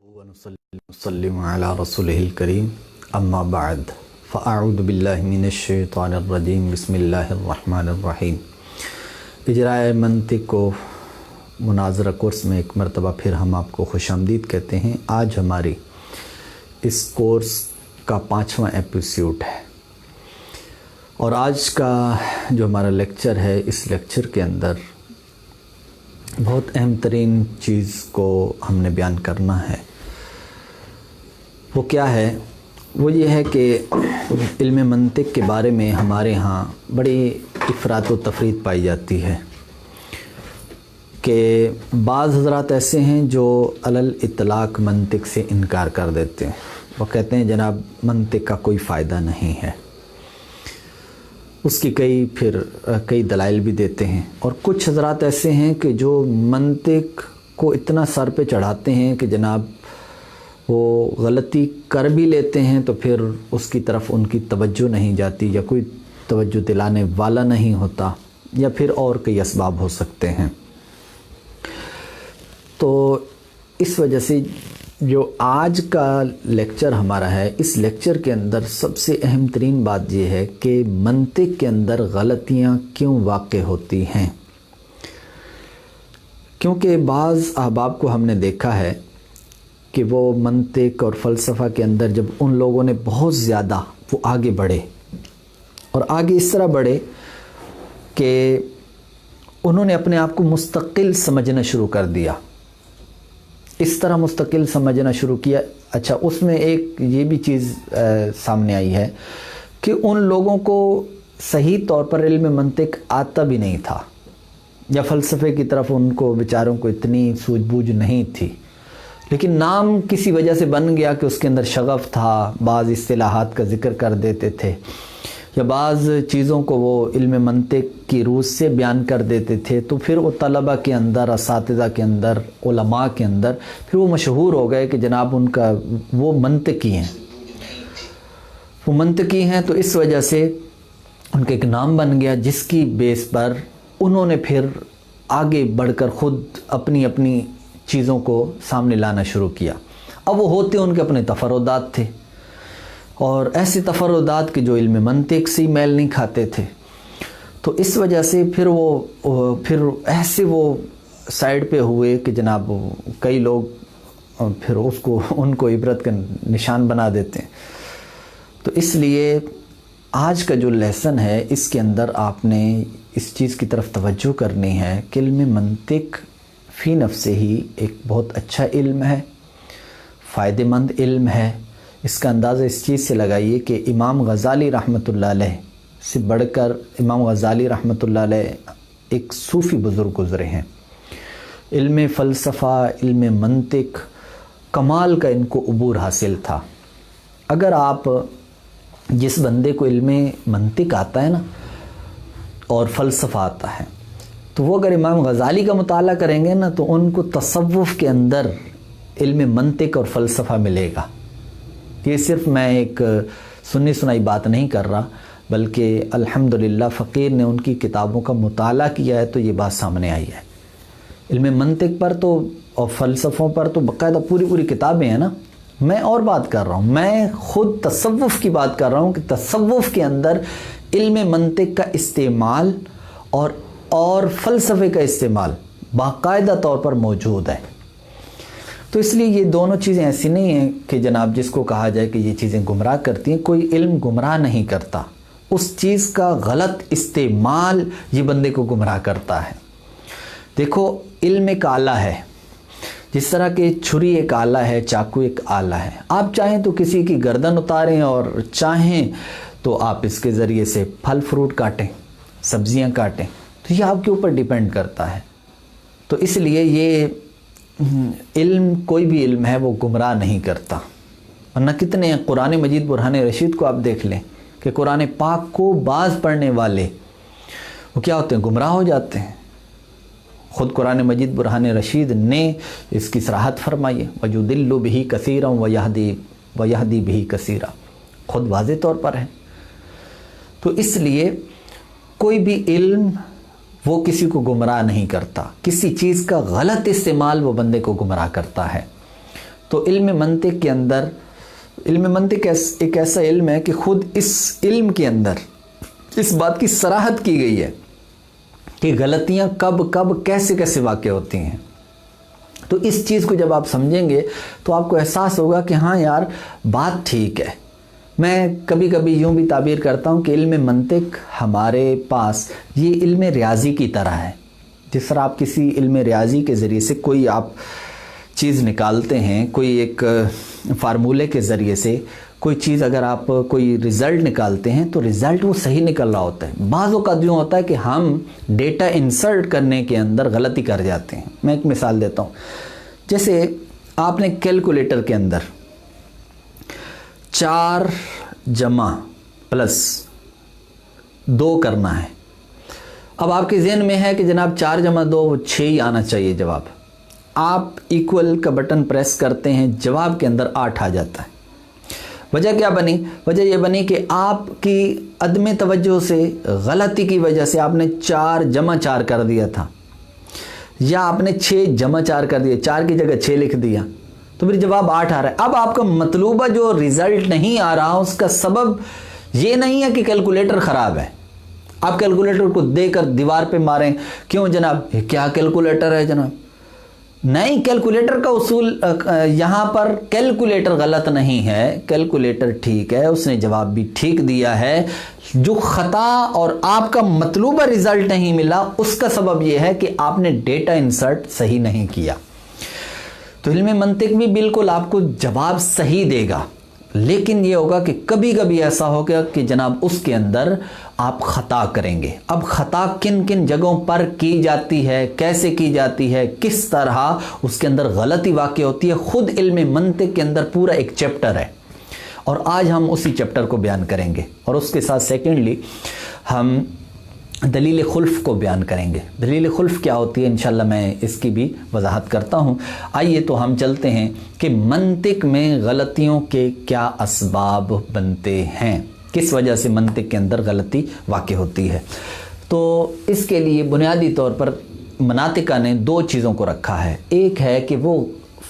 वनुसल्लिम अला रसूलिहिल करीम अम्मा बाद फ़अऊज़ु बिल्लाहि मिनश्शैतानिर रजीम बिस्मिल्लाहिर रहमानिर रहीम। इजराए मंतिक को मुनाज़रा कोर्स में एक मरतबा फिर हम आपको खुशामदीद कहते हैं। आज हमारी इस कोर्स का 5वां एपिसोड है और आज का जो हमारा लेक्चर है, इस लेक्चर के अंदर बहुत अहम तरीन चीज़ को हमने बयान करना है। वो क्या है? वो ये है कि इल्म मंतिक के बारे में हमारे यहाँ बड़ी इफ़रात व तफरीत पाई जाती है कि बाज़ हज़रात ऐसे हैं जो अलल इतलाक़ मंतिक से इनकार कर देते हैं। वो कहते हैं जनाब मंतिक का कोई फ़ायदा नहीं है। उसकी कई दलाइल भी देते हैं। और कुछ हज़रात ऐसे हैं कि जो मंतिक को इतना सर पे चढ़ाते हैं कि जनाब वो गलती कर भी लेते हैं तो फिर उसकी तरफ उनकी तवज्जो नहीं जाती, या कोई तवज्जो दिलाने वाला नहीं होता, या फिर और कई असबाब हो सकते हैं। तो इस वजह से जो आज का लेक्चर हमारा है, इस लेक्चर के अंदर सबसे अहम तरीन बात यह है कि मंतिक के अंदर गलतियाँ क्यों वाक़ होती हैं। क्योंकि बाज़ अहबाब को हमने देखा है कि वो मंतिक और फ़लसफ़ा के अंदर जब उन लोगों ने बहुत ज़्यादा वो आगे बढ़े, और आगे इस तरह बढ़े कि उन्होंने अपने आप को मुस्तकिल समझना शुरू कर दिया। इस तरह मुस्तकिल समझना शुरू किया। अच्छा, उसमें एक ये भी चीज़ सामने आई है कि उन लोगों को सही तौर पर इल्म मंतिक आता भी नहीं था, या फ़लसफ़े की तरफ उनको बेचारों को इतनी सूझबूझ नहीं थी, लेकिन नाम किसी वजह से बन गया कि उसके अंदर शगफ़ था। बाज़ इस्तिलाहात का ज़िक्र कर देते थे, या बाज़ चीज़ों को वो इल्म मंतिक की रूह से बयान कर देते थे, तो फिर वो तलबा के अंदर, असातिज़ा के अंदर, उलमा के अंदर फिर वो मशहूर हो गए कि जनाब उनका वो मंतिकी हैं, वो मंतिकी हैं। तो इस वजह से उनका एक नाम बन गया, जिसकी बेस पर उन्होंने फिर आगे बढ़कर ख़ुद अपनी अपनी चीज़ों को सामने लाना शुरू किया। अब वो होते उनके अपने तफरुदात थे, और ऐसे तफरुदात के जो इल्म मंतिक से मेल नहीं खाते थे। तो इस वजह से फिर ऐसे वो साइड पे हुए कि जनाब कई लोग फिर उनको इबरत का निशान बना देते हैं। तो इसलिए आज का जो लेसन है, इसके अंदर आपने इस चीज़ की तरफ तवज्जो करनी है कि इल्म मंतिक फ़ी नफ्से ही एक बहुत अच्छा इल्म है, फ़ायदेमंद इल्म है। इसका अंदाज़ा इस चीज़ से लगाइए कि इमाम गज़ाली रहमतुल्लाह अलैह से बढ़कर इमाम गज़ाली रहमतुल्लाह अलैह एक सूफ़ी बुज़ुर्ग गुज़रे हैं। इल्म फ़लसफ़ा, इल्म मंतिक, कमाल का इनको उबूर हासिल था। अगर आप जिस बंदे को इल्म मंतिक आता है ना, और फ़लसफ़ा आता है, तो वो अगर इमाम गज़ाली का मुताला करेंगे ना, तो उनको तसव्वुफ़ के अंदर इल्म मंतिक और फ़लसफ़ा मिलेगा। ये सिर्फ मैं एक सुनी सुनाई बात नहीं कर रहा, बल्कि अल्हम्दुलिल्लाह फ़कीर ने उनकी किताबों का मुताला किया है तो ये बात सामने आई है। इल्म मंतिक पर तो और फ़लसफ़ों पर तो बाकायदा पूरी किताबें हैं ना। मैं और बात कर रहा हूँ, मैं ख़ुद तसव्वुफ़ की बात कर रहा हूँ कि तसव्वुफ़ के अंदर इल्म मंतिक का इस्तेमाल और फ़लसफ़े का इस्तेमाल बाकायदा तौर पर मौजूद है। तो इसलिए ये दोनों चीज़ें ऐसी नहीं हैं कि जनाब जिसको कहा जाए कि ये चीज़ें गुमराह करती हैं। कोई इल्म गुमराह नहीं करता, उस चीज़ का गलत इस्तेमाल ये बंदे को गुमराह करता है। देखो, इल्म एक आला है, जिस तरह के छुरी एक आला है, चाकू एक आला है। आप चाहें तो किसी की गर्दन उतारें, और चाहें तो आप इसके ज़रिए से फल फ्रूट काटें, सब्ज़ियाँ काटें, तो ये आपके ऊपर डिपेंड करता है। तो इसलिए ये इल्म, कोई भी इल्म है, वो गुमराह नहीं करता। वरना कितने कुरान मजीद बुरहान रशीद को आप देख लें कि कुरान पाक को बाज़ पढ़ने वाले वो क्या होते हैं, गुमराह हो जाते हैं। ख़ुद कुरान मजीद बुरहान रशीद ने इसकी सराहत फरमाई है, वयुदिल्लु बिही कसीरा वयहदी बिही कसीरा, ख़ुद वाज़े तौर पर है। तो इसलिए कोई भी इल्म वो किसी को गुमराह नहीं करता, किसी चीज़ का गलत इस्तेमाल वो बंदे को गुमराह करता है। तो इल्म मंतिक के अंदर, इल्म मंतिक एक ऐसा इल्म है कि खुद इस इल्म के अंदर इस बात की सराहत की गई है कि गलतियां कब कब कैसे कैसे वाक़ होती हैं। तो इस चीज़ को जब आप समझेंगे तो आपको एहसास होगा कि हाँ यार, बात ठीक है। मैं कभी कभी यूँ भी ताबीर करता हूँ कि इल्म मंतिक हमारे पास ये इल्म रियाजी की तरह है। जिस तरह आप किसी इल्म रियाजी के ज़रिए से कोई आप चीज़ निकालते हैं, कोई एक फार्मूले के ज़रिए से कोई चीज़ अगर आप कोई रिज़ल्ट निकालते हैं तो रिज़ल्ट वो सही निकल रहा होता है। बाज़ औक़ात यूँ होता है कि हम डेटा इंसर्ट करने के अंदर गलती कर जाते हैं। मैं एक मिसाल देता हूँ। जैसे आपने कैलकुलेटर के अंदर 4 जमा प्लस 2 करना है। अब आपके ज़हन में है कि जनाब 4 जमा 2 6 ही आना चाहिए जवाब। आप इक्वल का बटन प्रेस करते हैं, जवाब के अंदर 8 आ जाता है। वजह क्या बनी? वजह यह बनी कि आपकी अदम तवज्जो से, गलती की वजह से आपने 4 जमा 4 कर दिया था, या आपने 6 जमा 4 कर दिया, 4 की जगह 6 लिख दिया, तो फिर जवाब 8 आ रहा है। अब आपका मतलूबा जो रिज़ल्ट नहीं आ रहा, उसका सबब ये नहीं है कि कैलकुलेटर ख़राब है। आप कैलकुलेटर को देकर दीवार पे मारें, क्यों जनाब ये क्या कैलकुलेटर है जनाब? नहीं, कैलकुलेटर का उसूल यहाँ पर कैलकुलेटर गलत नहीं है, कैलकुलेटर ठीक है, उसने जवाब भी ठीक दिया है। जो ख़ता और आपका मतलूबा रिज़ल्ट नहीं मिला, उसका सबब यह है कि आपने डेटा इंसर्ट सही नहीं किया। तो इल्म मंतिक भी बिल्कुल आपको जवाब सही देगा, लेकिन ये होगा कि कभी कभी ऐसा होगा कि जनाब उसके अंदर आप ख़ता करेंगे। अब ख़ता किन किन जगहों पर की जाती है, कैसे की जाती है, किस तरह उसके अंदर गलती वाक़ होती है, खुद इल्म मंतिक के अंदर पूरा एक चैप्टर है और आज हम उसी चैप्टर को बयान करेंगे। और उसके साथ सेकेंडली हम दलील खुल्फ को बयान करेंगे। दलील खुल्फ क्या होती है, इंशाल्लाह मैं इसकी भी वजाहत करता हूँ। आइए तो हम चलते हैं कि मंतिक में गलतियों के क्या असबाब बनते हैं, किस वजह से मंतिक के अंदर गलती वाक़ होती है। तो इसके लिए बुनियादी तौर पर मनातिका ने 2 चीज़ों को रखा है। एक है कि वो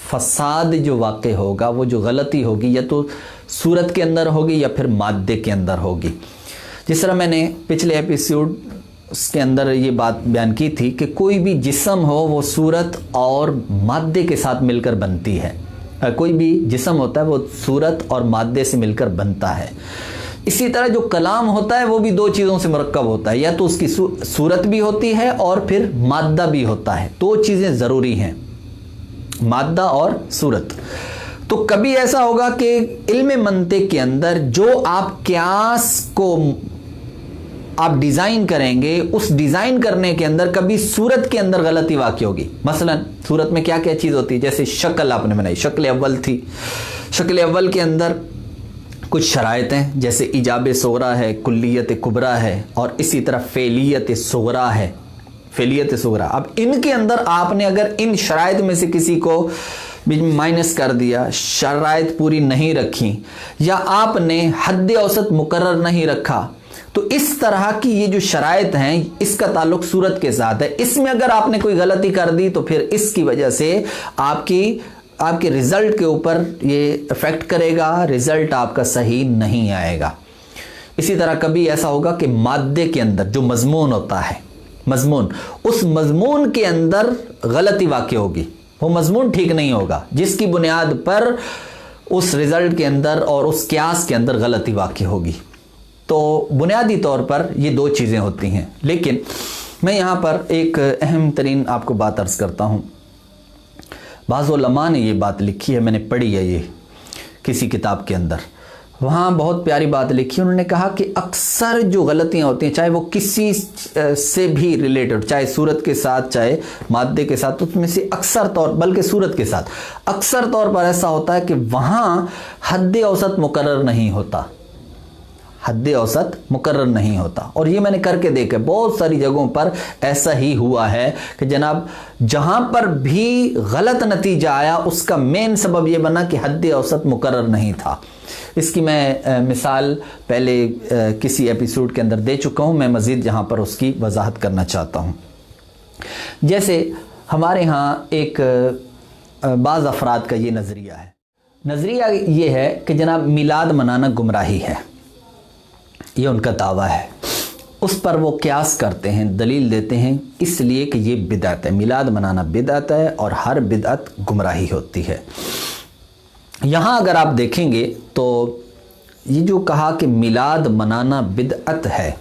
फसाद जो वाक़ होगा, वो जो गलती होगी, या तो सूरत के अंदर होगी या फिर मादे के अंदर होगी। जिस तरह मैंने पिछले एपिसोड के अंदर ये बात बयान की थी कि कोई भी जिस्म हो वो सूरत और मादे के साथ मिलकर बनती है। कोई भी जिस्म होता है वो सूरत और मादे से मिलकर बनता है। इसी तरह जो कलाम होता है वो भी 2 चीज़ों से मुरक्कब होता है, या तो उसकी सूरत भी होती है और फिर मादा भी होता है। 2 चीज़ें ज़रूरी हैं, मादा और सूरत। तो कभी ऐसा होगा कि इल्म मंतिक के अंदर जो आप क्यास को आप डिज़ाइन करेंगे, उस डिज़ाइन करने के अंदर कभी सूरत के अंदर गलती वाक़ होगी। मसलन सूरत में क्या क्या चीज़ होती है, जैसे शक्ल आपने बनाई, शक्ल अव्वल थी, शक्ल अव्वल के अंदर कुछ शराइत हैं, जैसे इजाब सोगरा है, कुल्लियत कुबरा है, और इसी तरह फेलियत सोगरा है, फेलियत सोगरा। अब इनके अंदर आपने अगर इन शराइत में से किसी को माइनस कर दिया, शराइत पूरी नहीं रखी, या आपने हद औसत मुकर्रर नहीं रखा, तो इस तरह की ये जो शराइत हैं इसका ताल्लुक सूरत के साथ है। इसमें अगर आपने कोई गलती कर दी तो फिर इसकी वजह से आपके रिजल्ट के ऊपर ये इफेक्ट करेगा, रिजल्ट आपका सही नहीं आएगा। इसी तरह कभी ऐसा होगा कि मादे के अंदर जो मजमून होता है, मजमून, उस मजमून के अंदर गलती वाक़ होगी, वो मजमून ठीक नहीं होगा, जिसकी बुनियाद पर उस रिजल्ट के अंदर और उस क्यास के अंदर गलती वाक़ होगी। तो बुनियादी तौर पर ये 2 चीज़ें होती हैं। लेकिन मैं यहाँ पर एक अहम तरीन आपको बात अर्ज़ करता हूँ। बाज़ उलमा ने ये बात लिखी है, मैंने पढ़ी है ये किसी किताब के अंदर, वहाँ बहुत प्यारी बात लिखी। उन्होंने कहा कि अक्सर जो गलतियाँ होती हैं, चाहे वो किसी से भी रिलेटेड, चाहे सूरत के साथ चाहे मादे के साथ, उसमें से अक्सर तौर, बल्कि सूरत के साथ अक्सर तौर पर ऐसा होता है कि वहाँ हद औसत मुकर्रर नहीं होता, हद औसत मुकर्रर नहीं होता। और ये मैंने करके देखा, बहुत सारी जगहों पर ऐसा ही हुआ है कि जनाब जहाँ पर भी गलत नतीजा आया उसका मेन सबब ये बना कि हद औसत मुकर्रर नहीं था। इसकी मैं मिसाल पहले किसी एपिसोड के अंदर दे चुका हूँ, मैं मज़ीद यहाँ पर उसकी वजाहत करना चाहता हूँ। जैसे हमारे यहाँ एक बाज़ अफराद का ये नज़रिया है नज़रिया ये है कि जनाब मिलाद मनाना गुमराही है, ये उनका दावा है। उस पर वो क्यास करते हैं, दलील देते हैं, इसलिए कि ये बिदअत है, मिलाद मनाना बिदअत है और हर बिदअत गुमराही होती है। यहाँ अगर आप देखेंगे तो ये जो कहा कि मिलाद मनाना बिदअत है,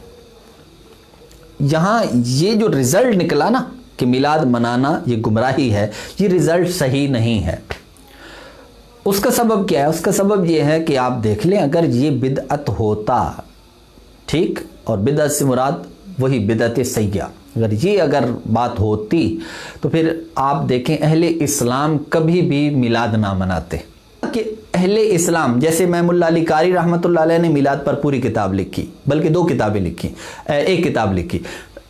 यहाँ ये जो रिज़ल्ट निकला ना कि मिलाद मनाना ये गुमराही है, ये रिज़ल्ट सही नहीं है। उसका सबब क्या है? उसका सबब ये है कि आप देख लें, अगर ये बिदअत होता, ठीक, और बिदअत से मुराद वही बिदअत सय्या, अगर बात होती तो फिर आप देखें अहले इस्लाम कभी भी मिलाद ना मनाते। कि अहले इस्लाम जैसे महमुल्ला अली कारी रहमतुल्लाह अलैह ने मिलाद पर पूरी किताब लिखी, बल्कि 2 किताबें लिखी, एक किताब लिखी।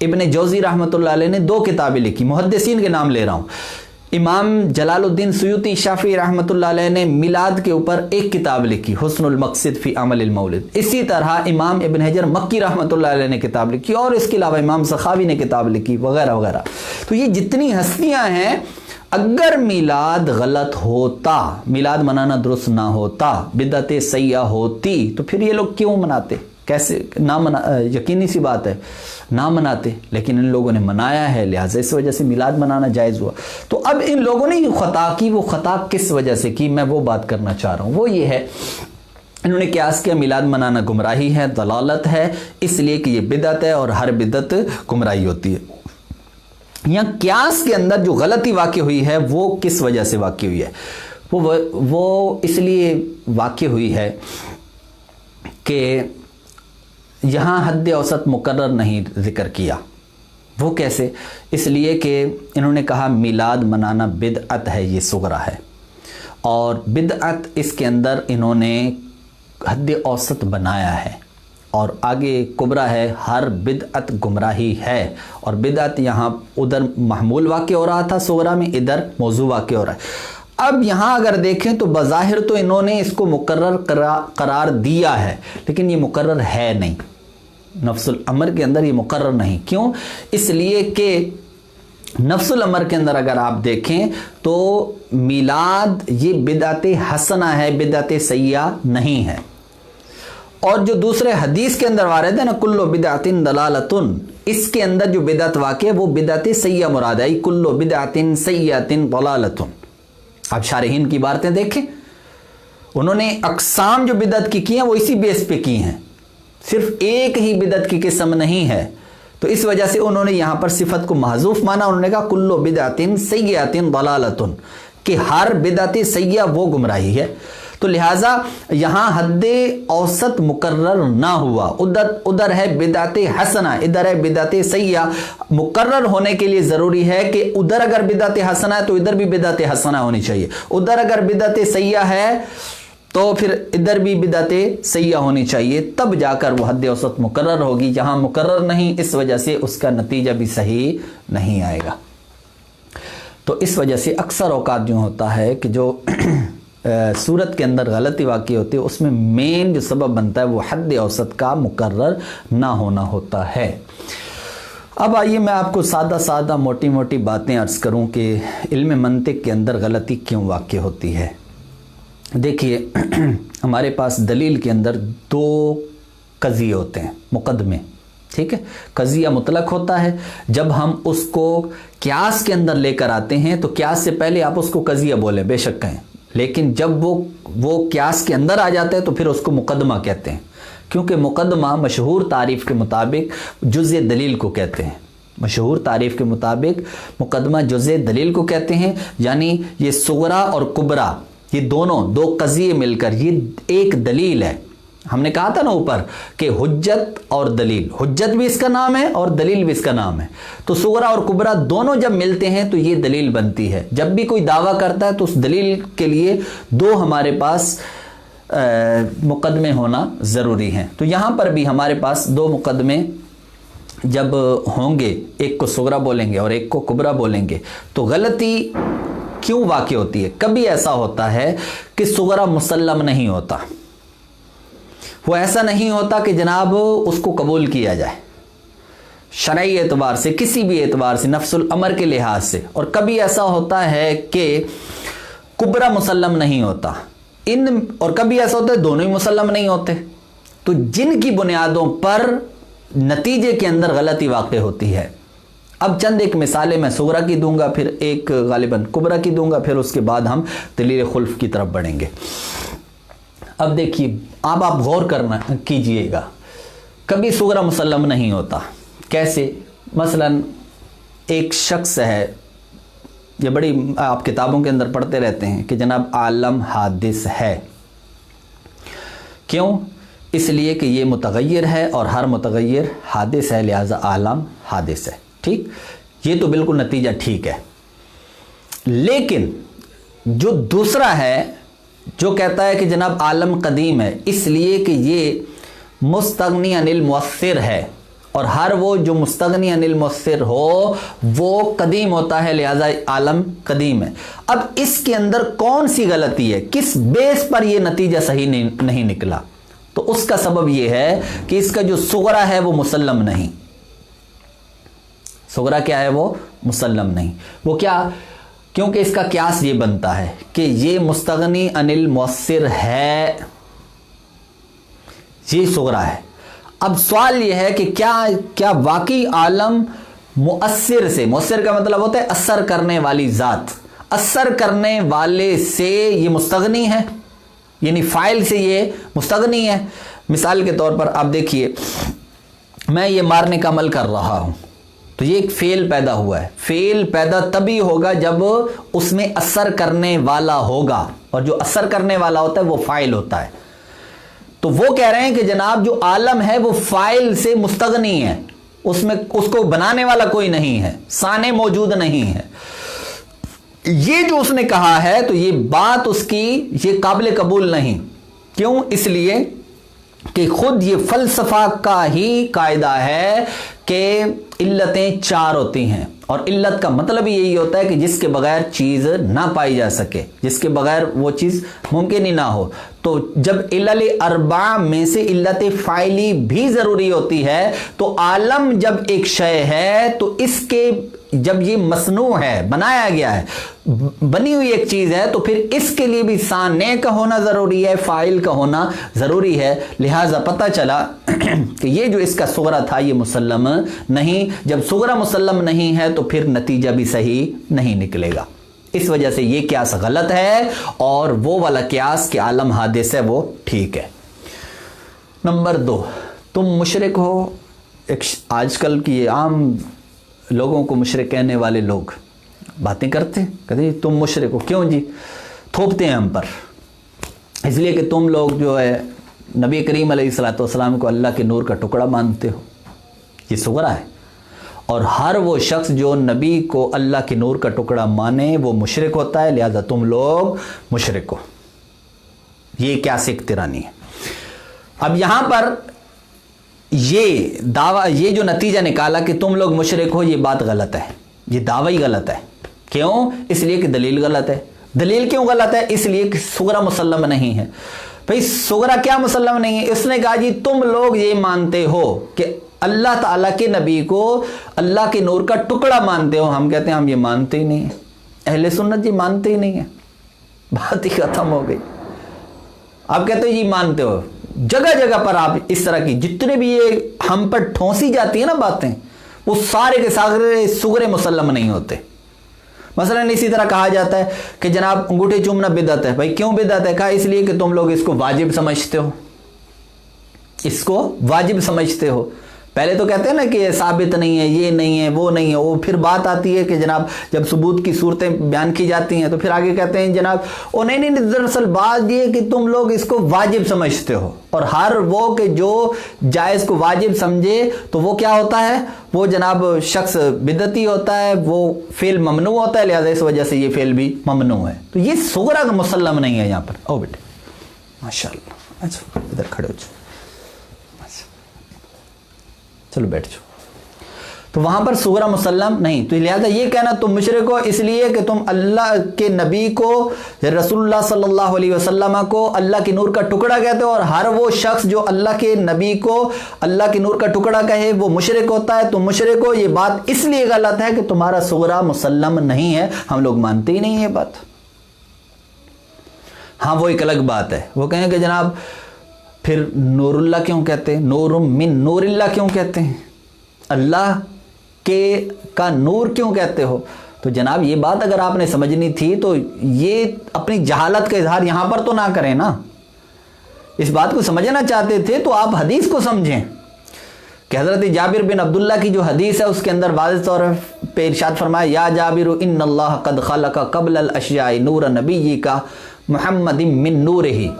इब्ने जौज़ी रहमतुल्लाह अलैह ने 2 किताबें लिखी, मुहद्दिसीन के नाम ले रहा हूँ। इमाम जलालुद्दीन सुयूती शाफी रहमतुल्लाह अलैह ने मिलाद के ऊपर 1 किताब लिखी, हुस्नुल मक़सिद फ़ी अमलिल मौलिद। इसी तरह इमाम इब्न हजर मक्की रहमतुल्लाह अलैह ने किताब लिखी, और इसके अलावा इमाम सखावी ने किताब लिखी, वगैरह वगैरह। तो ये जितनी हस्तियाँ हैं, अगर मिलाद गलत होता, मिलाद मनाना दुरुस्त ना होता, बिदअत सय्या होती, तो फिर ये लोग क्यों मनाते? कैसे ना मना? यकीनी सी बात है ना मनाते, लेकिन इन लोगों ने मनाया है, लिहाजा इस वजह से मिलाद मनाना जायज़ हुआ। तो अब इन लोगों ने खता की, वो खता किस वजह से की, मैं वो बात करना चाह रहा हूँ। वो ये है, इन्होंने क्यास किया मिलाद मनाना गुमराही है, दलालत है, इसलिए कि ये बिदअत है और हर बिदअत गुमराही होती है। यहाँ क्यास के अंदर जो गलती वाक़ई हुई है वो किस वजह से वाक़ई हुई है? वो इसलिए वाक़ई हुई है कि यहाँ हद औसत मुकर्रर नहीं ज़िक्र किया। वो कैसे? इसलिए कि इन्होंने कहा मिलाद मनाना बिदअत है, ये सुगरा है, और बिदअत इसके अंदर इन्होंने हद औसत बनाया है, और आगे कुबरा है, हर बिदअत गुमराही है। और बिदअत यहाँ उधर महमूल वाक़ई हो रहा था सुगरा में, इधर मौजू वाक़ई हो रहा है। अब यहाँ अगर देखें तो बज़ाहिर तो इन्होंने इसको मुकर्रर करार दिया है, लेकिन ये मुकर्रर है नहीं, नफ्सुल अमर के अंदर ये मुकर्रर नहीं। क्यों? इसलिए कि नफ्सुल अमर के अंदर अगर आप देखें तो मिलाद ये बिदअत हसना है, बिदअत सय्या नहीं है। और जो दूसरे हदीस के अंदर वारिद है ना, कुल्लु बिदअतिन दलालतुन, इसके अंदर जो बिदअत वाक़ई है वो बिदअत सय्या मुराद है, कुल्लु बिदअतिन सय्यतिन दलालतुन। आप शारहीन की बातें देखें, उन्होंने अक़साम जो बिदअत की हैं वो इसी बेस पे की हैं, सिर्फ एक ही बिदअत की किस्म नहीं है। तो इस वजह से उन्होंने यहाँ पर सिफत को महजूफ माना, उन्होंने कहा कुल्लु बिदअतिन सय्यतिन दलालतुन, कि हर बिदअत सय्या वो गुमराही है। तो लिहाजा यहाँ हद्दे औसत मुकर्रर ना हुआ, उधर है बिदअत हसना, इधर है बिदअत सय्या। मुकर्रर होने के लिए ज़रूरी है कि उधर अगर बिदअत हसना है तो इधर भी बिदअत हसना होनी चाहिए, उधर अगर बिदअत सय्या है तो फिर इधर भी बिदअत सय्या होनी चाहिए, तब जाकर वो हद्दे औसत मुकर्रर होगी। यहाँ मुकर्रर नहीं, इस वजह से उसका नतीजा भी सही नहीं आएगा। तो इस वजह से अक्सर औकात जो होता है कि जो सूरत के अंदर गलती वाक़ई होती है, उसमें मेन जो सबब बनता है वो हद औसत का मुकर्रर ना होना होता है। अब आइए मैं आपको सादा मोटी मोटी बातें अर्ज़ करूं कि इल्म मंतिक के अंदर गलती क्यों वाक़ई होती है। देखिए हमारे पास दलील के अंदर 2 कज़िये होते हैं, मुकदमे, ठीक है। कज़िया मुतलक होता है, जब हम उसको क्यास के अंदर लेकर आते हैं तो क्यास से पहले आप उसको कज़िया बोलें, बेशक कहें, लेकिन जब वो क्यास के अंदर आ जाता है तो फिर उसको मुकदमा कहते हैं, क्योंकि मुकदमा मशहूर तारीफ़ के मुताबिक जुज़े दलील को कहते हैं। मशहूर तारीफ़ के मुताबिक मुकदमा जुज़े दलील को कहते हैं, यानी ये सुगरा और कुबरा, ये दोनों 2 कज़िये मिलकर ये एक दलील है। हमने कहा था ना ऊपर कि हुज्जत और दलील, हुज्जत भी इसका नाम है और दलील भी इसका नाम है। तो सुगरा और कुबरा दोनों जब मिलते हैं तो ये दलील बनती है। जब भी कोई दावा करता है तो उस दलील के लिए 2 हमारे पास मुकदमे होना ज़रूरी हैं। तो यहाँ पर भी हमारे पास 2 मुकदमे जब होंगे, एक को सुगरा बोलेंगे और एक को कुबरा बोलेंगे, तो गलती क्यों वाक़ई होती है? कभी ऐसा होता है कि सुगरा मुसल्लम नहीं होता, वो ऐसा नहीं होता कि जनाब उसको कबूल किया जाए शरई एतबार से, किसी भी एतबार से, नफ्सुल अमर के लिहाज से। और कभी ऐसा होता है कि कुबरा मुसल्लम नहीं होता, और कभी ऐसा होता है दोनों ही मुसल्लम नहीं होते, तो जिनकी बुनियादों पर नतीजे के अंदर गलती वाक़ होती है। अब चंद एक मिसालें मैं सुगरा की दूंगा, फिर एक गालिबन कुबरा की दूंगा, फिर उसके बाद हम दलील खुल्फ की तरफ बढ़ेंगे। अब देखिए, अब आप गौर करना कीजिएगा, कभी सुगरा मुसल्लम नहीं होता। कैसे? मसलन एक शख्स है, ये बड़ी आप किताबों के अंदर पढ़ते रहते हैं कि जनाब आलम हादिस है। क्यों? इसलिए कि ये मुतगय्यर है और हर मुतगय्यर हादिस है, लिहाजा आलम हादिस है। ठीक, ये तो बिल्कुल नतीजा ठीक है। लेकिन जो दूसरा है जो कहता है कि जनाब आलम कदीम है, इसलिए कि ये मुस्तगनी अनिल मुअस्सिर है और हर वो जो मुस्तगनी अनिल मुअस्सिर हो वो कदीम होता है, लिहाजा आलम कदीम है। अब इसके अंदर कौन सी गलती है, किस बेस पर यह नतीजा सही नहीं निकला? तो उसका सबब यह है कि इसका जो सुगरा है वो मुसल्लम नहीं। सुगरा क्या है? वो मुसल्लम नहीं। वो क्या? क्योंकि इसका क्यास ये बनता है कि ये मुस्तगनी अनिल मुअस्सिर है, ये सुगरा है। अब सवाल यह है कि क्या वाकई आलम मुअस्सिर से, मुअस्सिर का मतलब होता है असर करने वाली जात, असर करने वाले से ये मुस्तगनी है, यानी फाइल से ये मुस्तगनी है। मिसाल के तौर पर आप देखिए, मैं ये मारने का अमल कर रहा हूं, तो ये एक फेल पैदा हुआ है। फेल पैदा तभी होगा जब उसमें असर करने वाला होगा, और जो असर करने वाला होता है वो फाइल होता है। तो वो कह रहे हैं कि जनाब जो आलम है वो फाइल से मुस्तगनी है, उसमें उसको बनाने वाला कोई नहीं है, साने मौजूद नहीं है। ये जो उसने कहा है तो ये बात उसकी ये काबिल कबूल नहीं। क्यों? इसलिए कि खुद ये फलसफा का ही कायदा है कि इल्लतें चार होती हैं, और इल्लत का मतलब यही होता है कि जिसके बगैर चीज़ ना पाई जा सके, जिसके बगैर वो चीज़ मुमकिन ही ना हो। तो जब इल्ल अरबा में से इल्लत फाइली भी ज़रूरी होती है, तो आलम जब एक शय है तो इसके जब ये मसनू है, बनाया गया है, बनी हुई एक चीज़ है, तो फिर इसके लिए भी साने का होना ज़रूरी है, फाइल का होना ज़रूरी है। लिहाजा पता चला कि ये जो इसका सुगरा था ये मुसल्लम नहीं। जब सुगरा मुसल्लम नहीं है तो फिर नतीजा भी सही नहीं निकलेगा। इस वजह से ये क्यास गलत है, और वो वाला क्यास कि आलम हादिस है वो ठीक है। नंबर 2, तुम मुशरिक हो। एक आजकल की आम लोगों को मुशरिक कहने वाले लोग बातें करते हैं, कहते हैं तुम मुशरिक हो। क्यों जी? थोपते हैं हम पर, इसलिए कि तुम लोग जो है नबी करीम अलैहिस्सलाम को अल्लाह के नूर का टुकड़ा मानते हो। ये सुगरा है, और हर वो शख्स जो नबी को अल्लाह के नूर का टुकड़ा माने वो मुशरिक होता है, लिहाजा तुम लोग मुशरिक हो। ये क्या सिख तिरानी है। अब यहां पर ये दावा, ये जो नतीजा निकाला कि तुम लोग मुशरिक हो, ये बात गलत है, ये दावा ही गलत है। क्यों? इसलिए कि दलील गलत है। दलील क्यों गलत है? इसलिए कि सुगरा मुसल्लम नहीं है। भाई सुगरा क्या मुसल्लम नहीं है? इसने कहा जी तुम लोग ये मानते हो कि अल्लाह ताला के नबी को अल्लाह के नूर का टुकड़ा मानते हो। हम कहते हैं हम ये मानते ही नहीं है, अहले सुन्नत जी मानते ही नहीं है, बात ही खत्म हो गई। आप कहते हो जी मानते हो, जगह जगह पर आप इस तरह की जितने भी ये हम पर ठोंसी जाती है ना बातें, वो सारे के सारे सुगरे मुसल्लम नहीं होते। मसलन इसी तरह कहा जाता है कि जनाब अंगूठे चूमना बिदअत है। भाई क्यों बिदअत है? कहा इसलिए कि तुम लोग इसको वाजिब समझते हो, इसको वाजिब समझते हो। पहले तो कहते हैं ना कि ये साबित नहीं है, ये नहीं है, वो नहीं है। वो फिर बात आती है कि जनाब जब सबूत की सूरतें बयान की जाती हैं तो फिर आगे कहते हैं जनाब ओ नहीं, दरअसल बात ये कि तुम लोग इसको वाजिब समझते हो, और हर वो कि जो जायज़ को वाजिब समझे तो वो क्या होता है? वो जनाब शख्स बिदती होता है, वो फेल ममनू होता है, लिहाजा इस वजह से ये फेल भी ममनू है। तो ये सुगरा का मुसल्लम नहीं है यहाँ पर। ओ बेटे माशाअल्लाह, अच्छा इधर खड़े हो जाओ, चलो बैठ जाओ। तो वहां पर सुगरा मुसल्लम नहीं। तो लिहाजा ये कहना तुम मुशरिक हो इसलिए कि तुम अल्लाह के नबी को, रसूलुल्लाह सल्लल्लाहु अलैहि वसल्लम को अल्लाह के नूर का टुकड़ा कहते हो, और हर वो शख्स जो अल्लाह के नबी को अल्लाह के नूर का टुकड़ा कहे वो मुशरिक होता है। तुम मुशरिक हो। ये बात इसलिए गलत है कि तुम्हारा सुगरा मुसल्लम नहीं है, हम लोग मानते ही नहीं है बात। हाँ वो एक अलग बात है। वो कहें कि जनाब फिर नूरुल्लाह क्यों कहते हैं, नूरुम मिन नूरिल्लाह क्यों कहते हैं, अल्लाह के का नूर क्यों कहते हो। तो जनाब ये बात अगर आपने समझनी थी तो ये अपनी जहालत का इजहार यहां पर तो ना करें ना। इस बात को समझना चाहते थे तो आप हदीस को समझें कि हज़रत जाबिर बिन अब्दुल्ला की जो हदीस है उसके अंदर वाज़ेह तौर पे इरशाद फरमाया, या जाबिर इन्नल्लाह क़द ख़लक़ क़ब्ल अल अशियाइ नूर नबिय्यिका मुहम्मदिन मिन नूरिही।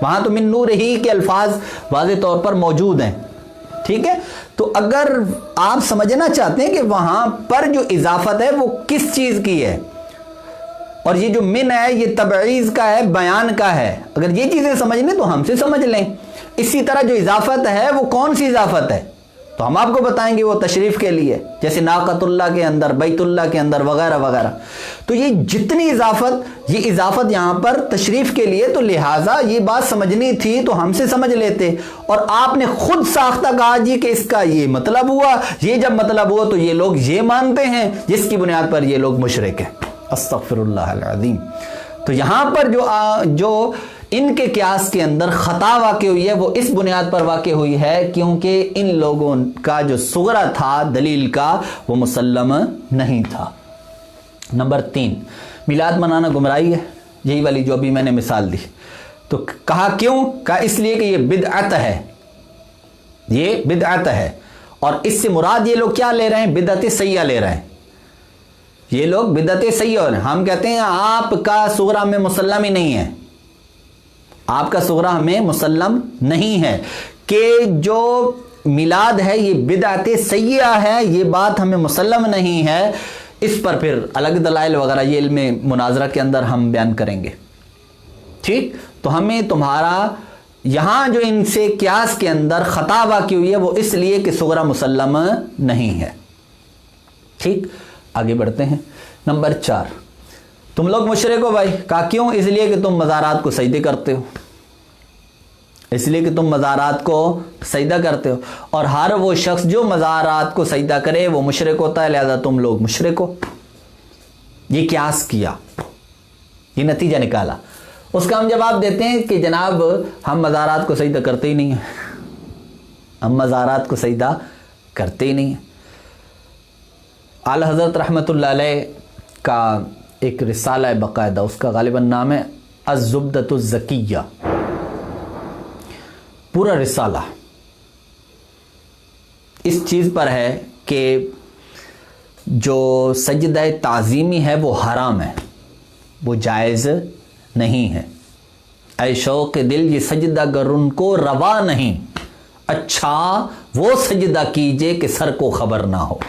वहाँ तो मिन नूरिही के अल्फाज वाज़ेह तौर पर मौजूद हैं, ठीक है। तो अगर आप समझना चाहते हैं कि वहाँ पर जो इजाफत है वो किस चीज़ की है, और ये जो मिन है ये तबईज़ का है, बयान का है, अगर ये चीज़ें समझनी तो हमसे समझ लें। इसी तरह जो इजाफत है वो कौन सी इजाफत है तो हम आपको बताएंगे, वो तशरीफ़ के लिए, जैसे नाक़तुल्लाह के अंदर, बैतुल्लाह के अंदर वगैरह वगैरह। तो ये जितनी ये इजाफत यहाँ पर तशरीफ़ के लिए, तो लिहाजा ये बात समझनी थी तो हमसे समझ लेते। और आपने खुद साख्ता कहा जी कि इसका ये मतलब हुआ, ये जब मतलब हुआ तो ये लोग ये मानते हैं जिसकी बुनियाद पर ये लोग मुशरिक हैं। अस्तग़फिरुल्लाह अल अज़ीम। तो यहाँ पर जो इनके क्यास के अंदर खता वाक़ई हुई है वो इस बुनियाद पर वाक़ई हुई है क्योंकि इन लोगों का जो सुगरा था दलील का वो मुसल्लम नहीं था। नंबर 3, मिलाद मनाना गुमराही है, यही वाली जो अभी मैंने मिसाल दी। तो कहा क्यों, कहा इसलिए कि ये बिदअत है, ये बिदअत है। और इससे मुराद ये लोग क्या ले रहे हैं, बिदअत सय्या ले रहे हैं। ये लोग बिदअत सय्या हो रहे हैं। हम कहते हैं आपका सुगरा में मुसल्लम ही नहीं है, आपका सुगरा हमें मुसल्लम नहीं है कि जो मिलाद है ये बिदअत सय्या है, ये बात हमें मुसल्लम नहीं है। इस पर फिर अलग दलाइल वगैरह ये इल्म मुनाजरा के अंदर हम बयान करेंगे, ठीक। तो हमें तुम्हारा यहां जो इनसे क्यास के अंदर खता वाक़ई हुई है वो इसलिए कि सुगरा मुसल्लम नहीं है, ठीक। आगे बढ़ते हैं। नंबर 4, तुम लोग मुशरिक हो भाई। कहा क्यों, इसलिए कि तुम मज़ारात को सजदे करते हो, इसलिए कि तुम मज़ारात को सजदा करते हो, और हर वो शख्स जो मज़ारात को सजदा करे वो मुशरिक होता है, लिहाजा तुम लोग मुशरिक हो। ये क्यास किया, ये नतीजा निकाला। उसका हम जवाब देते हैं कि जनाब हम मज़ारात को सजदा करते ही नहीं हैं, हम मज़ारात को सजदा करते ही नहीं हैं। आला हज़रत रहमतुल्लाह अलैह का एक रिसाला है बाकायदा, उसका गालिबन नाम है अज़्ज़ुब्दतुज़्ज़किय्या। पूरा रिसाला इस चीज़ पर है कि जो सजदा ताज़ीमी है वो हराम है, वो जायज़ नहीं है। ऐ शौक़ दिल ये सजदा गर उनको रवा नहीं, अच्छा वो सजदा कीजिए कि सर को खबर ना हो।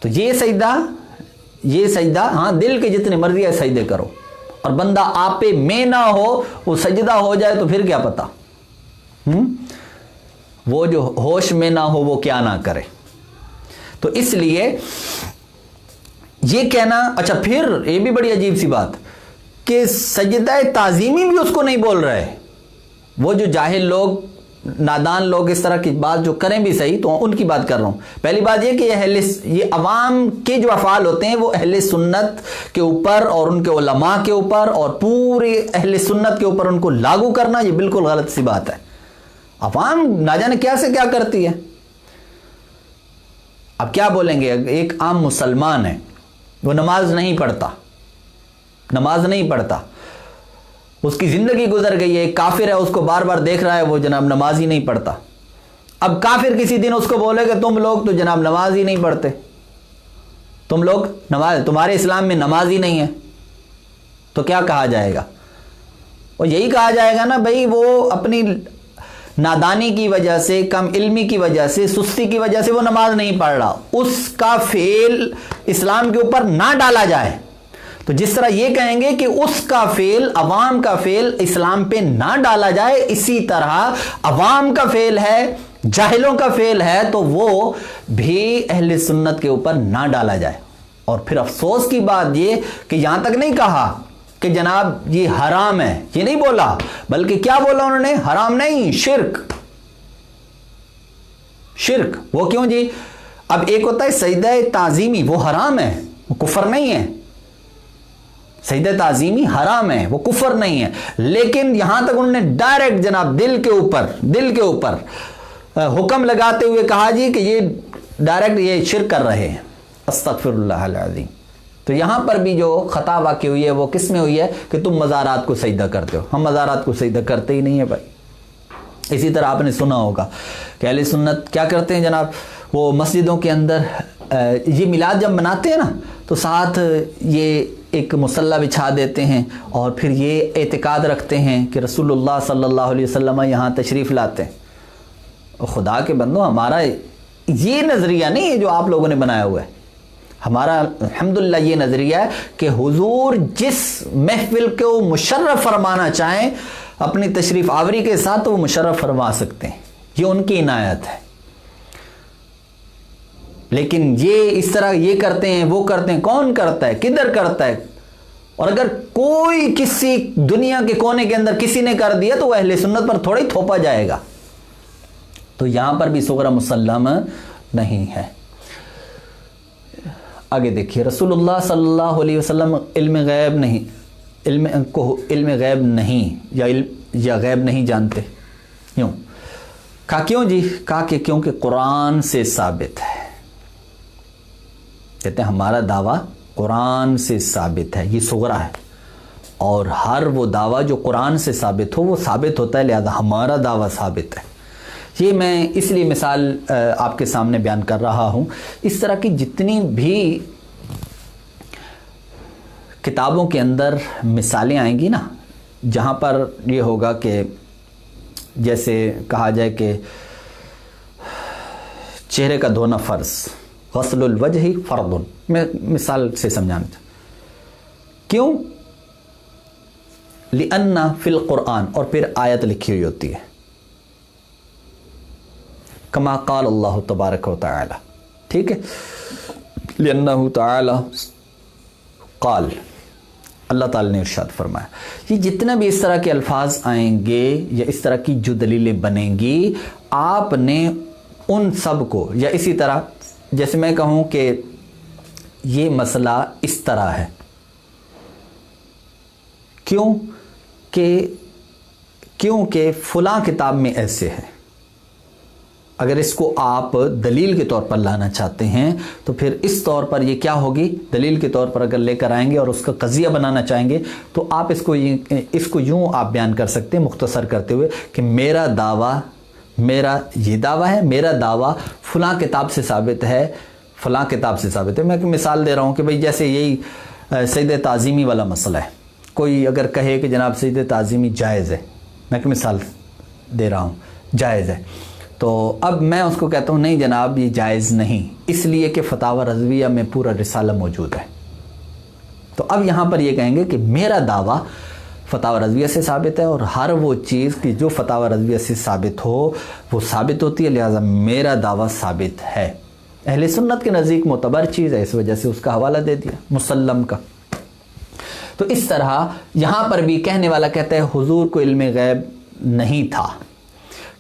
तो ये सजदा हाँ दिल के जितने मर्जी है सजदे करो, और बंदा आपे में ना हो, वो सजदा हो जाए तो फिर क्या पता, वो जो होश में ना हो वो क्या ना करे। तो इसलिए ये कहना, अच्छा फिर ये भी बड़ी अजीब सी बात कि सजदा ताज़ीमी भी उसको नहीं बोल रहे। वो जो जाहिल लोग, नादान लोग इस तरह की बात जो करें भी सही, तो उनकी बात कर रहा हूं। पहली बात ये कि ये अवाम के जो अफ़ाल होते हैं वो अहले सुन्नत के ऊपर और उनके उलमा के ऊपर और पूरे अहले सुन्नत के ऊपर उनको लागू करना, ये बिल्कुल गलत सी बात है। अवाम ना जाने क्या से क्या करती है। अब क्या बोलेंगे, एक आम मुसलमान है, वो नमाज नहीं पढ़ता, उसकी जिंदगी गुजर गई है, एक काफिर है, उसको बार बार देख रहा है, वो जनाब नमाज ही नहीं पढ़ता। अब काफिर किसी दिन उसको बोलेगा तुम लोग तो जनाब नमाज ही नहीं पढ़ते, तुम लोग नमाज, तुम्हारे इस्लाम में नमाज ही नहीं है, तो क्या कहा जाएगा? और यही कहा जाएगा ना भाई, वो अपनी नादानी की वजह से, कम इल्मी की वजह से, सुस्ती की वजह से वो नमाज नहीं पढ़ रहा, उसका फेल इस्लाम के ऊपर ना डाला जाए। तो जिस तरह ये कहेंगे कि उसका फेल, अवाम का फेल इस्लाम पे ना डाला जाए, इसी तरह अवाम का फेल है, जाहिलों का फेल है, तो वो भी अहले सुन्नत के ऊपर ना डाला जाए। और फिर अफसोस की बात ये कि यहां तक नहीं कहा कि जनाब ये हराम है, ये नहीं बोला, बल्कि क्या बोला उन्होंने? हराम नहीं, शिर्क। वो क्यों जी? अब एक होता है सजदा ताज़ीमी, वो हराम है, वो कुफर नहीं है। सजदा ताज़ीमी हराम है, वो कुफर नहीं है, लेकिन यहां तक उन्होंने डायरेक्ट जनाब दिल के ऊपर हुक्म लगाते हुए कहा जी कि ये डायरेक्ट ये शिर्क कर रहे हैं। अस्तगफिरुल्लाह अज़ीम। तो यहां पर भी जो खता वाक़ई हुई है वो किस में हुई है कि तुम मज़ारात को सजदा करते हो। हम मज़ारात को सजदा करते ही नहीं है भाई। इसी तरह आपने सुना होगा कि अहले सुन्नत क्या करते हैं जनाब, वो मस्जिदों के अंदर ये मिलाद जब मनाते हैं ना तो साथ ये एक मुसल्ला बिछा देते हैं और फिर ये एतिकाद रखते हैं कि रसूलुल्लाह सल्लल्लाहु अलैहि वसल्लम यहाँ तशरीफ़ लाते हैं। और खुदा के बंदो, हमारा ये नज़रिया नहीं है जो आप लोगों ने बनाया हुआ है। हमारा अल्हम्दुलिल्लाह ये नज़रिया है कि हुजूर जिस महफिल को मुशर्रफ फरमाना चाहें अपनी तशरीफ़ आवरी के साथ तो वो मुशर्रफ फरमा सकते हैं, ये उनकी इनायत है। लेकिन ये इस तरह ये करते हैं वो करते हैं, कौन करता है, किधर करता है? और अगर कोई किसी दुनिया के कोने के अंदर किसी ने कर दिया तो वह अहले सुन्नत पर थोड़ा ही थोपा जाएगा। तो यहां पर भी सुगरा मुसल्लम नहीं है। आगे देखिए, रसूलुल्लाह सल्लल्लाहु अलैहि वसल्लम इल्म गैब नहीं या गैब नहीं जानते। क्यों? कहा क्यों जी? कहा कि क्योंकि कुरान से साबित है। कहते हैं हमारा दावा कुरान से साबित है, ये सुगरा है। और हर वो दावा जो कुरान से साबित हो वो साबित होता है, लिहाजा हमारा दावा साबित है। ये मैं इसलिए मिसाल आपके सामने बयान कर रहा हूँ। इस तरह की जितनी भी किताबों के अंदर मिसालें आएंगी ना, जहाँ पर ये होगा कि जैसे कहा जाए कि चेहरे का धोना फ़र्ज़, गस्लुल वजही फ़र्दुन, मैं मिसाल से समझाना चाहता क्यों? लिअन्ना फ़िल क़ुरआन, और फिर आयत लिखी हुई होती है, कमा क़ाल अल्लाह तबारक व तआला, ठीक है, लिअन्नहु तआला क़ाल, अल्लाह ताला ने इरशाद फरमाया। ये जितना भी इस तरह के अल्फाज आएंगे या इस तरह की जो दलीलें बनेंगी, आपने उन सब को, या इसी तरह जैसे मैं कहूँ कि ये मसला इस तरह है, क्योंकि फ़लाँ किताब में ऐसे है, अगर इसको आप दलील के तौर पर लाना चाहते हैं तो फिर इस तौर पर ये क्या होगी, दलील के तौर पर अगर लेकर आएंगे और उसका कज़िया बनाना चाहेंगे तो आप इसको यूँ आप बयान कर सकते हैं मुख्तसर करते हुए कि मेरा ये दावा है, मेरा दावा फ़लाँ किताब से साबित है, फ़लाँ किताब से साबित है। मैं एक मिसाल दे रहा हूँ कि भाई जैसे यही सजदे ताज़ीमी वाला मसला है, कोई अगर कहे कि जनाब सजदे ताज़ीमी जायज़ है, मैं एक मिसाल दे रहा हूँ, जायज़ है, तो अब मैं उसको कहता हूँ नहीं जनाब ये जायज़ नहीं, इसलिए कि फतावा रज़विया में पूरा रिसाला मौजूद है। तो अब यहाँ पर ये कहेंगे कि मेरा दावा फतावा रज़विया से साबित है और हर वो चीज़ की जो फतावा रज़विया से साबित हो वो साबित होती है, लिहाजा मेरा दावा साबित है। अहले सुन्नत के नज़दीक मोतबर चीज़ है, इस वजह से उसका हवाला दे दिया मुसल्लम का। तो इस तरह यहाँ पर भी कहने वाला कहता है हुजूर को इल्म गैब नहीं था।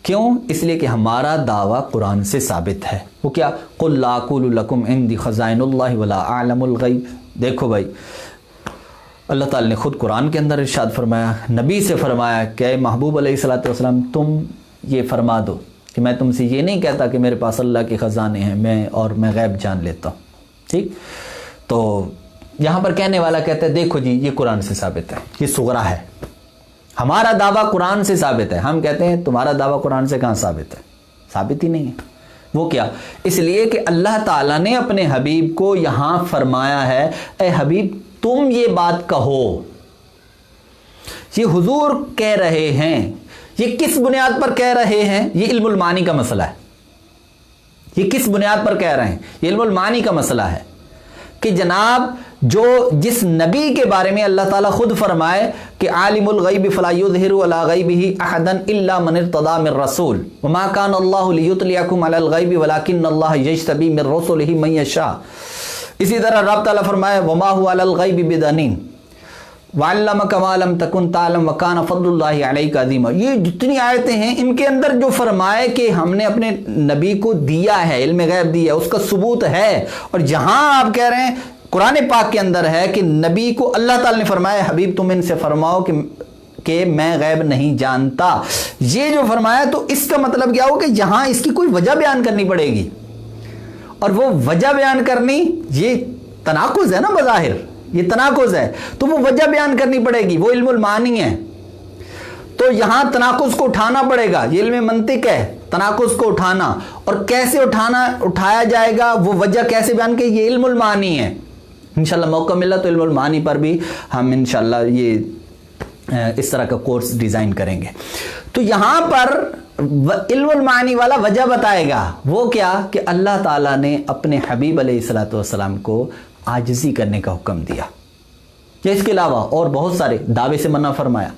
क्यों? इसलिए कि हमारा दावा कुरान से साबित है। वो क्या? कुल ला अक़ूलु लकुम इंदी ख़ज़ाइनुल्लाहि वला अअलमुल गैब। देखो भाई, अल्लाह ताला ने ख़ुद कुरान के अंदर इरशाद फरमाया, नबी से फरमाया कि महबूब अलैहिस्सलातु वस्सलाम तुम ये फरमा दो कि मैं तुमसे ये नहीं कहता कि मेरे पास अल्लाह के ख़ज़ाने हैं मैं गैब जान लेता हूँ। ठीक, तो यहाँ पर कहने वाला कहता है देखो जी ये कुरान से साबित है, ये सुगरा है, हमारा दावा कुरान से साबित है। हम कहते हैं तुम्हारा दावा कुरान से कहाँ साबित है? साबित ही नहीं है। वो क्या? इसलिए कि अल्लाह ताला ने अपने हबीब को यहाँ फरमाया है, ए हबीब तुम ये बात कहो। ये हुजूर कह रहे हैं, ये किस बुनियाद पर कह रहे हैं? ये इल्मुल मानी का मसला है। ये किस बुनियाद पर कह रहे हैं? ये इल्मुल मानी का मसला है कि जनाब जिस नबी के बारे में अल्लाह ताला खुद फरमाए कि आलिमुल गैबि फला युज़हिरु अला गैबिही अहदन इल्ला मन इर्तदा मिर रसूल व मा कान अल्लाहु लियुतलियकुम अलल गैबि वलाकिन्नल्लाह यज्तबी मिर रसूलिही मन यशा। इसी तरह रब ताला फरमाए व मा हुवा अलल गैबि बिदनीन वअल्लमका मा लम तकुन तालम व कान फज़लुल्लाहि अलैका अज़ीमा। ये जितनी आयतें हैं इनके अंदर जो फरमाए कि हमने अपने नबी को दिया है, इल्म गैब दिया है, उसका सबूत है। और जहां आप कह रहे हैं कुरान पाक के अंदर है कि नबी को अल्लाह ताला ने फरमाया, हबीब तुम इनसे फरमाओ कि मैं गैब नहीं जानता। ये जो फरमाया, तो इसका मतलब क्या हो कि यहां इसकी कोई वजह बयान करनी पड़ेगी, और वो वजह बयान करनी, ये तनाकुज़ है ना, बज़ाहिर ये तनाकुज़ है, तो वो वजह बयान करनी पड़ेगी, वो इल्मुल मानी है। तो यहां तनाकुज़ को उठाना पड़ेगा, ये इल्म मंतिक है, तनाकुज़ को उठाना, और कैसे उठाया जाएगा, वो वजह कैसे बयान की, ये इल्मुल मानी है। इंशाल्लाह मौका मिला तो इल्मुल मानी पर भी हम इंशाल्लाह ये इस तरह का कोर्स डिज़ाइन करेंगे। तो यहां पर इल्मुल मानी वाला वजह बताएगा, वो क्या कि अल्लाह ताला ने अपने हबीब अलैहिस्सलातु वस्सलाम को आजिज़ी करने का हुक्म दिया, या इसके अलावा और बहुत सारे दावे से मना फरमाया,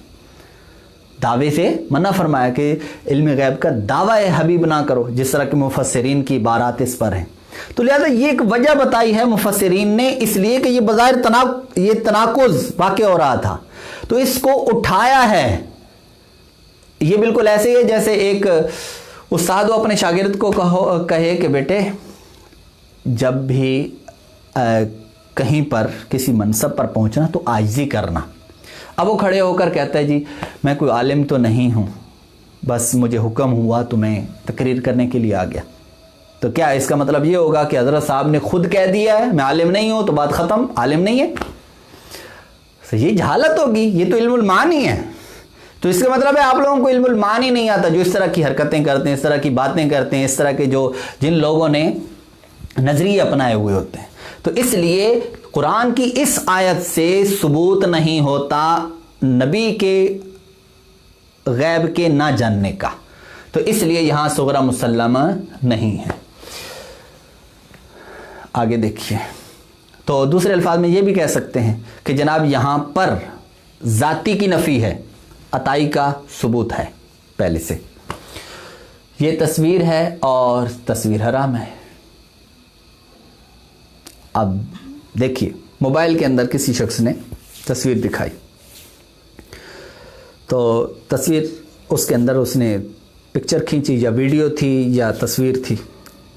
दावे से मना फरमाया कि इल्म गैब का दावा है हबीब ना करो, जिस तरह के मुफस्सिरीन की इबारात इस पर हैं। तो लिहाजा ये एक वजह बताई है मुफस्सिरीन ने, इसलिए कि ये बज़ाहिर ये तनाकुज़ वाक़ हो रहा था, तो इसको उठाया है। ये बिल्कुल ऐसे ही है जैसे एक उस्ताद अपने शागिर्द को कहे कि बेटे जब भी कहीं पर किसी मनसब पर पहुंचना तो आजिज़ी करना। अब वो खड़े होकर कहता है जी मैं कोई आलिम तो नहीं हूँ, बस मुझे हुक्म हुआ तो मैं तकरीर करने के लिए आ गया। तो क्या इसका मतलब ये होगा कि हज़रत साहब ने खुद कह दिया है मैं आलिम नहीं हूँ, तो बात ख़त्म, आलिम नहीं है? तो ये जहालत होगी, ये तो इल्मुल मानी है। तो इसका मतलब है आप लोगों को इल्मुल मानी नहीं आता, जो इस तरह की हरकतें करते हैं, इस तरह की बातें करते हैं, इस तरह के जिन लोगों ने नज़रिए अपनाए हुए होते हैं। तो इसलिए कुरान की इस आयत से सबूत नहीं होता नबी के गैब के ना जानने का, तो इसलिए यहां सुगरा मुसल्लमा नहीं है। आगे देखिए, तो दूसरे अल्फाज में यह भी कह सकते हैं कि जनाब यहां पर जाती की नफ़ी है, अताई का सबूत है पहले से। ये तस्वीर है और तस्वीर हराम है। अब देखिए, मोबाइल के अंदर किसी शख्स ने तस्वीर दिखाई, तो तस्वीर उसके अंदर उसने पिक्चर खींची या वीडियो थी या तस्वीर थी,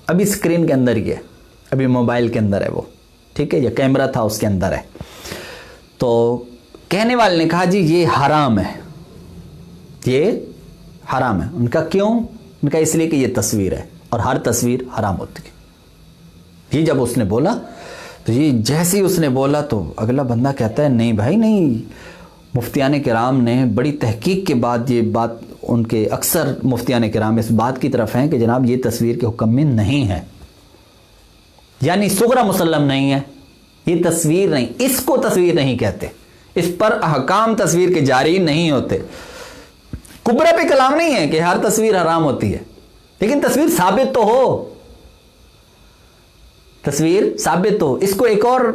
अभी स्क्रीन के अंदर ही है, अभी मोबाइल के अंदर है वो, ठीक है, या कैमरा था उसके अंदर है। तो कहने वाले ने कहा जी ये हराम है, ये हराम है। उनका क्यों? उनका इसलिए कि ये तस्वीर है और हर तस्वीर हराम होती है। ये जब उसने बोला, तो ये जैसे ही उसने बोला तो अगला बंदा कहता है नहीं भाई नहीं, मुफ्तियान किराम ने बड़ी तहकीक के बाद ये बात, उनके अक्सर मुफ्तियान किराम इस बात की तरफ हैं कि जनाब ये तस्वीर के हुक्म में नहीं है, यानी सुगरा मुसल्लम नहीं है, ये तस्वीर नहीं, इसको तस्वीर नहीं कहते, इस पर अहकाम तस्वीर के जारी नहीं होते। कुबरा पे कलाम नहीं है कि हर तस्वीर हराम होती है, लेकिन तस्वीर साबित तो हो, तस्वीर साबित तो। इसको एक और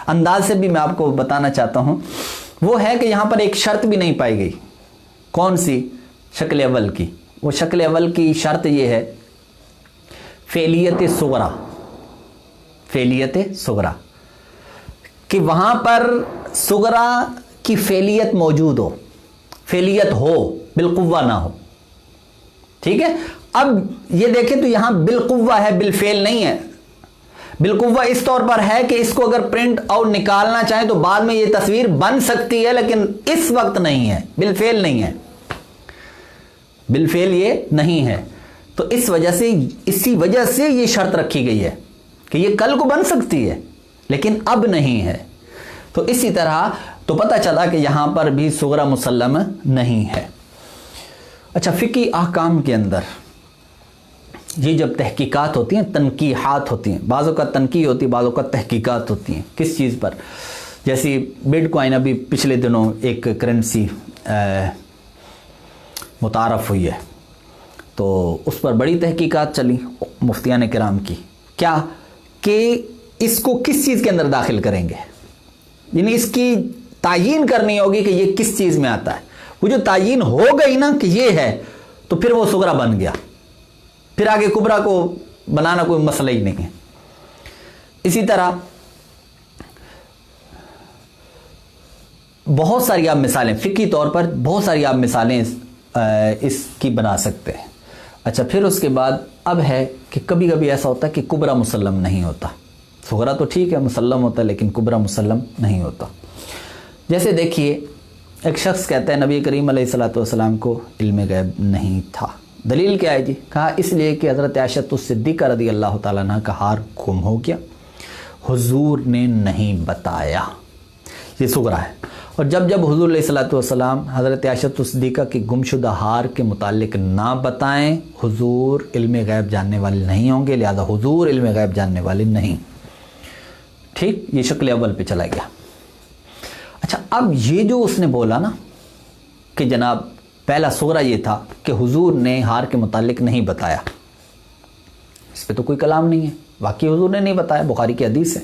अंदाज से भी मैं आपको बताना चाहता हूं, वो है कि यहां पर एक शर्त भी नहीं पाई गई। कौन सी? शक्ल अव्वल की। वो शक्ल अव्वल की शर्त ये है फेलियत सुगरा, फेलियत सुगरा, कि वहां पर सुगरा की फेलियत मौजूद हो, फेलियत हो, बिलकुव्वा ना हो, ठीक है। अब ये देखें तो यहां बिलकुव्वा है, बिलफेल नहीं है। बिलकुव्वा इस तौर पर है कि इसको अगर प्रिंट आउट निकालना चाहे तो बाद में ये तस्वीर बन सकती है, लेकिन इस वक्त नहीं है, बिलफेल नहीं है, बिलफेल ये नहीं है। तो इस वजह से, इसी वजह से ये शर्त रखी गई है कि ये कल को बन सकती है लेकिन अब नहीं है। तो इसी तरह तो पता चला कि यहां पर भी सुगरा मुसल्लम नहीं है। अच्छा, फ़िक़ी अहकाम के अंदर ये जब तहकीकात होती हैं, तनकीहात होती हैं, बाज़ों का तनकी होती है, बाज़ों का तहकीकात होती हैं, किस चीज़ पर? जैसे बिटकॉइन अभी पिछले दिनों एक करेंसी मुतारफ़ हुई है, तो उस पर बड़ी तहकीकात चली मुफ्तियान किराम की, क्या कि इसको किस चीज़ के अंदर दाखिल करेंगे, यानी इसकी तायीन करनी होगी कि ये किस चीज़ में आता है। वो जो तायीन हो गई ना कि ये है, तो फिर वो सुगरा बन गया, फिर आगे कुबरा को बनाना कोई मसला ही नहीं है। इसी तरह बहुत सारी आप मिसालें, फ़िक़ी तौर पर बहुत सारी आप मिसालें इसकी बना सकते हैं। अच्छा, फिर उसके बाद अब है कि कभी कभी ऐसा होता है कि कुबरा मुसल्लम नहीं होता, सुगरा तो ठीक है, मुसल्लम होता है, लेकिन कुबरा मुसल्लम नहीं होता। जैसे देखिए, एक शख्स कहता है नबी करीम अलैहिस्सलातु वस्सलाम को इल्म गैब नहीं था। दलील क्या है जी? कहा इसलिए कि हज़रत आयशा सिद्दीक़ा रज़ी अल्लाह तआला अन्हा का हार गुम हो गया, हुजूर ने नहीं बताया। ये सुगरा है। और जब जब हुजूर अलैहिस्सलातु वस्सलाम हज़रत आयशा सिद्दीक़ा के गुमशुदा हार के मुतालिक ना बताएं, हुजूर इल्म गैब जानने वाले नहीं होंगे, लिहाजा हुजूर इल्म गैब जानने वाले नहीं। ठीक, ये शक्ल अव्वल पे चला गया। अच्छा, अब ये जो उसने बोला ना कि जनाब पहला सुगरा ये था कि हुजूर ने हार के मुतालिक नहीं बताया, इस पे तो कोई कलाम नहीं है, वाकई हुजूर ने नहीं बताया, बुखारी की हदीस है।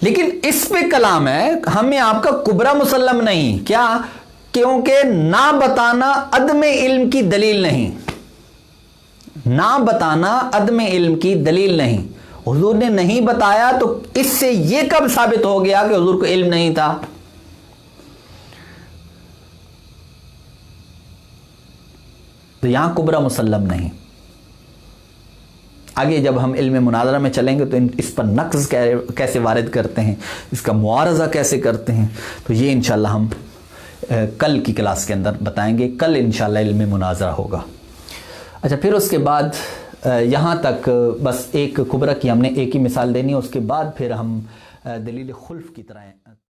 लेकिन इस पे कलाम है, हमें आपका कुबरा मुसल्लम नहीं। क्या? क्योंकि ना बताना अदमे इल्म की दलील नहीं, ना बताना अदमे इल्म की दलील नहीं। हुजूर ने नहीं बताया तो इससे यह कब साबित हो गया कि हुजूर को इल्म नहीं था? तो यहां कुबरा मुसल्लम नहीं। आगे जब हम इल्म मुनाज़रा में चलेंगे तो इस पर नक्स कैसे वारिद करते हैं, इसका मुआरज़ा कैसे करते हैं, तो ये इंशाल्लाह हम कल की क्लास के अंदर बताएंगे। कल इंशाल्लाह इल्म मुनाज़रा होगा। अच्छा, फिर उसके बाद यहाँ तक बस एक कुबरा की हमने एक ही मिसाल देनी है, उसके बाद फिर हम दलील खुल्फ की तरह